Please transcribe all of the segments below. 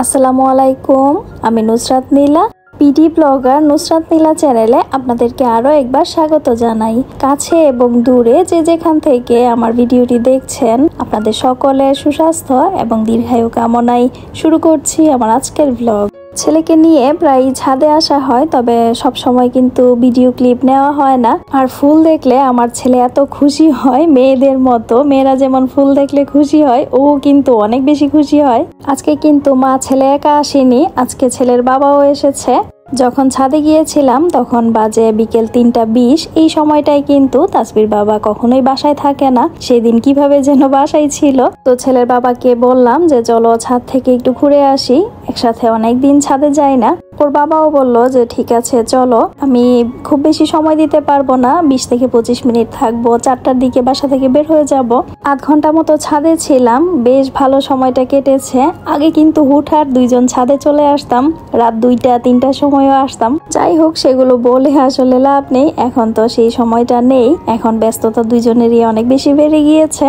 আসসালামু আলাইকুম, আমি নুসরাত নীলা, পিডি ব্লগার নুসরাত নীলা চ্যানেলে আপনাদেরকে আরও একবার স্বাগত জানাই। কাছে এবং দূরে যে যেখান থেকে আমার ভিডিওটি দেখছেন, আপনাদের সকলের সুস্বাস্থ্য এবং দীর্ঘায়ু কামনায় শুরু করছি আমার আজকের ব্লগ। ছেলেকে নিয়ে প্রায় ছাদে আসা হয়, তবে সব সময় কিন্তু ভিডিও ক্লিপ নেওয়া হয় না। আর ফুল দেখলে আমার ছেলে এত খুশি হয়, মেয়েদের মতো। মেয়েরা যেমন ফুল দেখলে খুশি হয়, ও কিন্তু অনেক বেশি খুশি হয়। আজকে কিন্তু মা ছেলে একা আসেনি, আজকে ছেলের বাবাও এসেছে। যখন ছাদে গিয়েছিলাম তখন বাজে বিকেল 3:20। এই সময়টাই কিন্তু তাসবির বাবা কখনোই বাসায় থাকে না। সেদিন কিভাবে যেন বাসায় ছিল, তো ছেলের বাবাকে বললাম যে চলো ছাদ থেকে একটু ঘুরে আসি, একসাথে অনেকদিন ছাদে যাই না। ওর বাবাও বলল যে ঠিক আছে চলো। আমি খুব বেশি সময় দিতে পারবো না, 20 থেকে 25 মিনিট থাকবো, 4টার দিকে বাসা থেকে বের হয়ে যাব। আধ ঘন্টা মতো ছাদে ছিলাম, বেশ ভালো সময়টা কেটেছে। আগে কিন্তু হুটহাট দুইজন ছাদে চলে আসতাম, রাত 2টা-3টার সময়ও আসতাম। যাই হোক, সেগুলো বলে আসলে লাভ নেই, এখন তো সেই সময়টা নেই। এখন ব্যস্ততা দুইজনেরই অনেক বেশি বেড়ে গিয়েছে।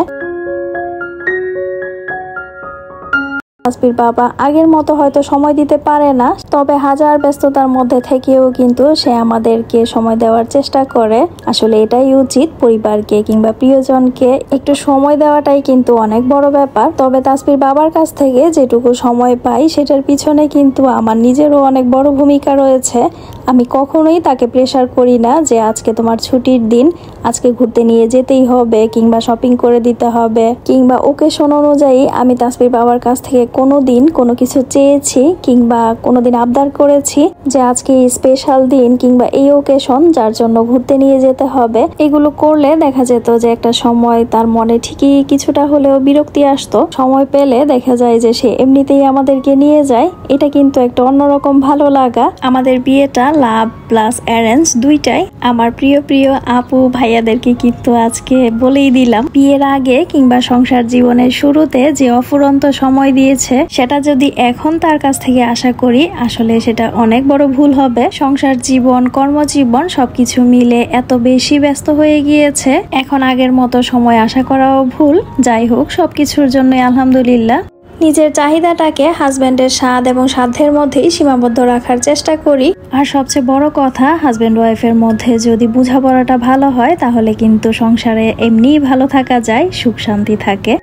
তাসবির বাবা আগের মতো হয়তো সময় দিতে পারে না, তবে হাজার ব্যস্ততার মধ্যে থেকেও কিন্তু সে আমাদেরকে সময় দেওয়ার চেষ্টা করে। আসলে এটাই উচিত, পরিবারকে কিংবা প্রিয়জনকে একটু সময় দেওয়াটাই কিন্তু অনেক বড় ব্যাপার। তবে তাসবির বাবার কাছ থেকে যেটুকু সময় পাই সেটার পিছনে কিন্তু আমার নিজেরও অনেক বড় ভূমিকা রয়েছে। আমি কখনোই তাকে প্রেশার করি না যে আজকে তোমার ছুটির দিন, আজকে ঘুরতে নিয়ে যেতেই হবে কিংবা শপিং করে দিতে হবে, কিংবা ওকেশন অনুযায়ী আমি তাসবির বাবার কাছ থেকে কোনোদিন কোনো কিছু চেয়েছি কিংবা কোনোদিন আবদার করেছি যে আজকে স্পেশাল দিন কিংবা এই ওকেশন যার জন্য ঘুরতে নিয়ে যেতে হবে। এগুলো করলে দেখা যেত যে একটা সময় তার মনে ঠিকই কিছুটা হলেও বিরক্তি আসতো। সময় পেলে দেখা যায় যে সে এমনিতেই আমাদেরকে নিয়ে যায়। এটা কিন্তু একটা অন্যরকম ভালো লাগা। আমাদের বিয়েটা লাভ প্লাস অ্যারেঞ্জ দুইটাই। আমার প্রিয় প্রিয় আপু ভাইয়াদেরকে কিন্তু আজকে বলেই দিলাম, বিয়ের আগে কিংবা সংসার জীবনের শুরুতে যে অফুরন্ত সময় দিয়েছে সেটা যদি এখন তার কাছ থেকে আশা করি, আসলে সেটা অনেক বড় ভুল হবে। সংসার জীবন, কর্মজীবন সবকিছু মিলে এত বেশি ব্যস্ত হয়ে গিয়েছে, এখন আগের মতো সময় আশা করাও ভুল। যাই হোক, সবকিছুর জন্য আলহামদুলিল্লাহ। নিজের চাহিদাটাকে হাজব্যান্ডের স্বাদ এবং সাধ্যের মধ্যেই সীমাবদ্ধ রাখার চেষ্টা করি। আর সবচেয়ে বড় কথা, হাজব্যান্ড ওয়াইফের মধ্যে যদি বোঝাপড়াটা ভালো হয় তাহলে কিন্তু সংসারে এমনিই ভালো থাকা যায়, সুখ শান্তি থাকে।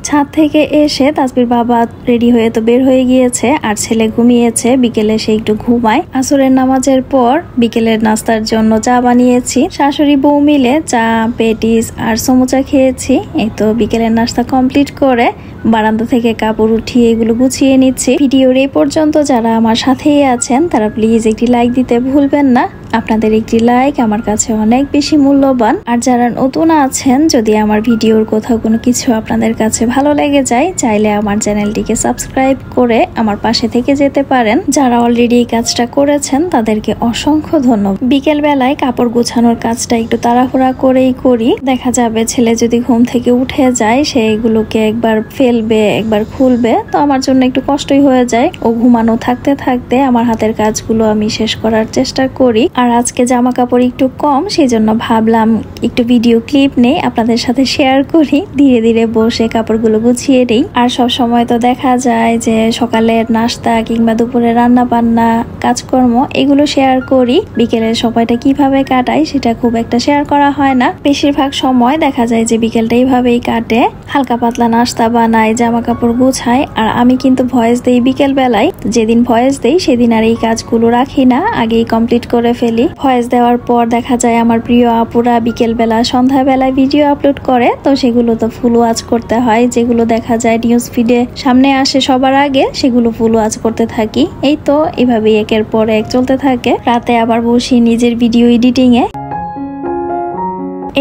ছাদ থেকে এসে তাসবির বাবা রেডি হয়ে তো বের হয়ে গিয়েছে, আর ছেলে ঘুমিয়েছে। বিকেলে সে একটু ঘুমায়। আসরের নামাজের পর বিকেলের নাস্তার জন্য চা বানিয়েছি, শাশুড়ি বউ মিলে চা, পেটিস আর সমুচা খেয়েছি। এই তো বিকেলের নাস্তা কমপ্লিট করে বারান্দা থেকে কাপড় উঠিয়ে এগুলো গুছিয়ে নিচ্ছি। ভিডিওর এই পর্যন্ত যারা আমার সাথেই আছেন তারা প্লিজ একটি লাইক দিতে ভুলবেন না। আপনাদের একটি লাইক আমার কাছে অনেক বেশি মূল্যবান। আর যারা নতুন আছেন, যদি আমার ভিডিওর কোথাও কোনো কিছু আপনাদের কাছে ভালো লেগে যায়, চাইলে আমার চ্যানেলটিকে সাবস্ক্রাইব করে আমার পাশে থেকে যেতে পারেন। যারা অলরেডি এই কাজটা করেছেন তাদেরকে অসংখ্য ধন্যবাদ। বিকেল বেলায় কাপড় গোছানোর কাজটা একটু তাড়াহুড়া করেই করি। দেখা যাবে ছেলে যদি ঘুম থেকে উঠে যায়, সে এগুলোকে একবার ফেলবে একবার খুলবে, তো আমার জন্য একটু কষ্টই হয়ে যায়। ও ঘুমানো থাকতে থাকতে আমার হাতের কাজগুলো আমি শেষ করার চেষ্টা করি। আর আজকে জামা কাপড় একটু কম, সেই জন্য ভাবলাম একটু ভিডিও ক্লিপ নেই, আপনাদের সাথে শেয়ার করি। ধীরে ধীরে বসে কাপড়গুলো গুছিয়ে নেই। আর সব সময় তো দেখা যায় যে সকালের নাস্তা কিংবা দুপুরে রান্না বান্না কাজকর্ম এগুলো শেয়ার করি। বিকেলের সময়টা কিভাবে কাটাই সেটা খুব একটা শেয়ার করা হয় না। বেশিরভাগ সময় দেখা যায় যে বিকেলটা এইভাবেই কাটে, হালকা পাতলা নাস্তা বানাই, জামা কাপড় গুছাই। আর আমি কিন্তু ভয়েস দেই বিকেল বেলায়। যেদিন ভয়েস দেই সেদিন আর এই কাজগুলো রাখি না, আগেই কমপ্লিট করে ফেলি। ভয়েস দেওয়ার পর দেখা যায় আমার প্রিয় আপুরা বিকেল বেলা সন্ধ্যাবেলায় ভিডিও আপলোড করে, তো সেগুলো তো ফুল ওয়াচ করতে হয়। যেগুলো দেখা যায় নিউজ ফিডে সামনে আসে সবার আগে, সেগুলো ফুল ওয়াচ করতে থাকি। এই তো এভাবেই একের পর এক চলতে থাকে। রাতে আবার বসি নিজের ভিডিও এডিটিং এ।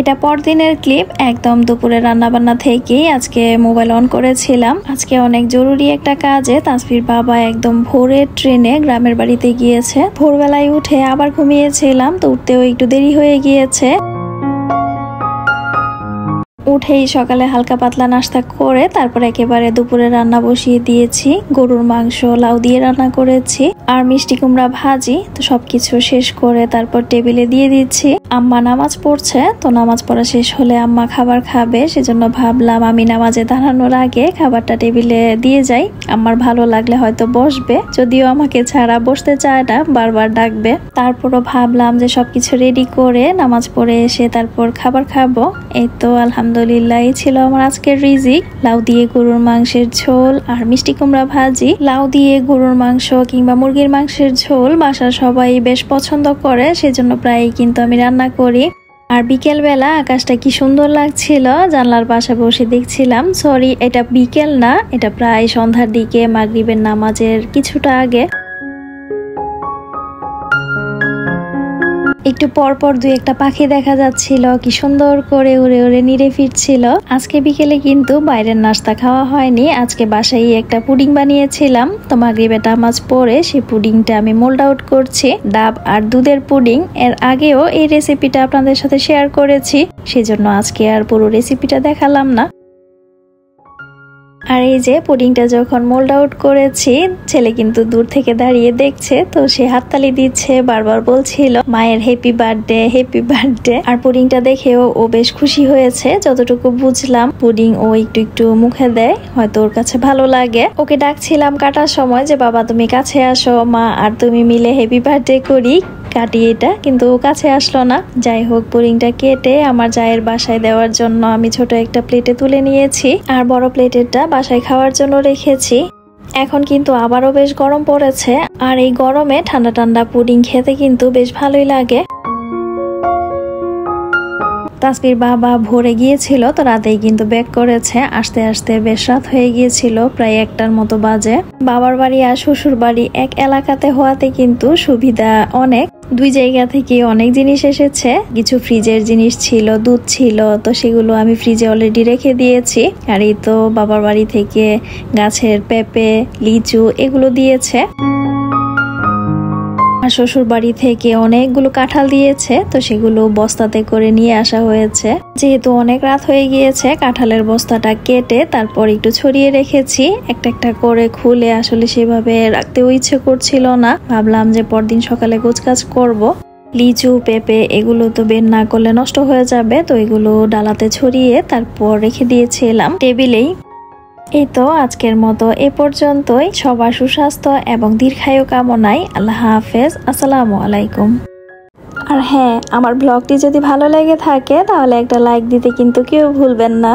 এটা পরদিনের ক্লিপ, একদম দুপুরে রান্নাবান্না থেকেই আজকে মোবাইল অন করেছিলাম। আজকে অনেক জরুরি একটা কাজে তাসবির বাবা একদম ভোরের ট্রেনে গ্রামের বাড়িতে গিয়েছে। ভোরবেলায় উঠে আবার ঘুমিয়েছিলাম, তো উঠতেও একটু দেরি হয়ে গিয়েছে। উঠেই সকালে হালকা পাতলা নাস্তা করে তারপর একেবারে দুপুরে রান্না বসিয়ে দিয়েছি। গরুর মাংস লাউ দিয়ে রান্না করেছি আর মিষ্টি কুমড়া ভাজি। তো সবকিছু শেষ করে তারপর টেবিলে দিয়ে দিচ্ছি। আম্মা নামাজ পড়ছে, তো নামাজ পড়া শেষ হলে আম্মা খাবার খাবে, সেজন্য ভাবলাম আমি নামাজে দাঁড়ানোর আগে খাবারটা টেবিলে দিয়ে যাই। আমার ভালো লাগলে হয়তো বসবে, যদিও আমাকে ছাড়া বসতে চায় না, বারবার ডাকবে। তারপরও ভাবলাম যে সবকিছু রেডি করে নামাজ পড়ে এসে তারপর খাবার খাবো। এই তো আলহামদুলিল্লাহ, এই ছিল আমার আজকের রিজিক। লাউ দিয়ে গরুর মাংসের ঝোল আর মিষ্টি কুমড়া ভাজি। লাউ দিয়ে গরুর মাংস কিংবা মুরগির মাংসের ঝোল বাসার সবাই বেশ পছন্দ করে, সেজন্য প্রায়ই কিন্তু আমি রান্না করি। আর বিকেল বেলা আকাশটা কি সুন্দর লাগছিল, জানলার পাশে বসে দেখছিলাম। সরি, এটা বিকেল না, এটা প্রায় সন্ধ্যার দিকে, মাগরিবের নামাজের কিছুটা আগে। একটু পরপর দুই একটা পাখি দেখা যাচ্ছিল, কি সুন্দর করে উড়ে উড়ে নিরে ফিরছিল। আজকে বিকেলে কিন্তু বাইরের নাস্তা খাওয়া হয়নি, আজকে বাসায় একটা পুডিং বানিয়েছিলাম। তো মাগরিবের নামাজ পড়ে সেই পুডিংটা আমি মোল্ড আউট করছি, ডাব আর দুধের পুডিং। এর আগেও এই রেসিপিটা আপনাদের সাথে শেয়ার করেছি, সেজন্য আজকে আর পুরো রেসিপিটা দেখালাম না। আর এই যে পুডিংটা যখন মোল্ড আউট করেছি, ছেলে কিন্তু দূর থেকে দাঁড়িয়ে দেখছে, তো সে হাততালি দিচ্ছে, বারবার বলছিল মায়ের হ্যাপি বার্থডে হ্যাপি বার্থডে। আর পুডিংটা দেখেও ও বেশ খুশি হয়েছে, যতটুকু বুঝলাম। পুডিং ও একটু একটু মুখে দেয়, হয়তো ওর কাছে ভালো লাগে। ওকে ডাকছিলাম কাটার সময় যে বাবা তুমি কাছে আসো, মা আর তুমি মিলে হ্যাপি বার্থডে করি, কাটি এটা, কিন্তু কাছে আসলো না। যাই হোক, পুডিংটা কেটে আমার জায়ের বাসায় দেওয়ার জন্য আমি ছোট একটা প্লেটে তুলে নিয়েছি, আর বড় প্লেটেরটা বাসায় খাওয়ার জন্য রেখেছি। এখন কিন্তু আবারও বেশ গরম পড়েছে, আর এই গরমে ঠান্ডা ঠান্ডা পুডিং খেতে কিন্তু বেশ ভালোই লাগে। তাসবির বাবা ভোরে গিয়েছিল, তো রাতেই কিন্তু ব্যাক করেছে। আসতে আসতে বেশ রাত হয়ে গিয়েছিল, প্রায় 1টার মতো বাজে। বাবার বাড়ি আর শ্বশুর বাড়ি এক এলাকাতে হওয়াতে কিন্তু সুবিধা অনেক। দুই জায়গা থেকে অনেক জিনিস এসেছে, কিছু ফ্রিজের জিনিস ছিল, দুধ ছিল, তো সেগুলো আমি ফ্রিজে অলরেডি রেখে দিয়েছি। আর এই তো বাবার বাড়ি থেকে গাছের পেঁপে, লিচু এগুলো দিয়েছে। আর শ্বশুর বাড়ি থেকে অনেকগুলো কাঁঠাল দিয়েছে, তো সেগুলো বস্তাতে করে নিয়ে আসা হয়েছে। যেহেতু অনেক রাত হয়ে গিয়েছে, কাঁঠালের বস্তাটা কেটে তারপর একটু ছড়িয়ে রেখেছি। একটা একটা করে খুলে আসলে সেভাবে রাখতেও ইচ্ছে করছিল না, ভাবলাম যে পরদিন সকালে গোছগাছ করব। লিচু, পেঁপে এগুলো তো বের না করলে নষ্ট হয়ে যাবে, তো এগুলো ডালাতে ছড়িয়ে তারপর রেখে দিয়েছিলাম টেবিলেই। এই তো আজকের মতো এ পর্যন্তই। সবার সুস্বাস্থ্য এবং দীর্ঘায়ু কামনায় আল্লাহ হাফেজ, আসসালামু আলাইকুম। আর হ্যাঁ, আমার ব্লগটি যদি ভালো লেগে থাকে তাহলে একটা লাইক দিতে কিন্তু কেউ ভুলবেন না।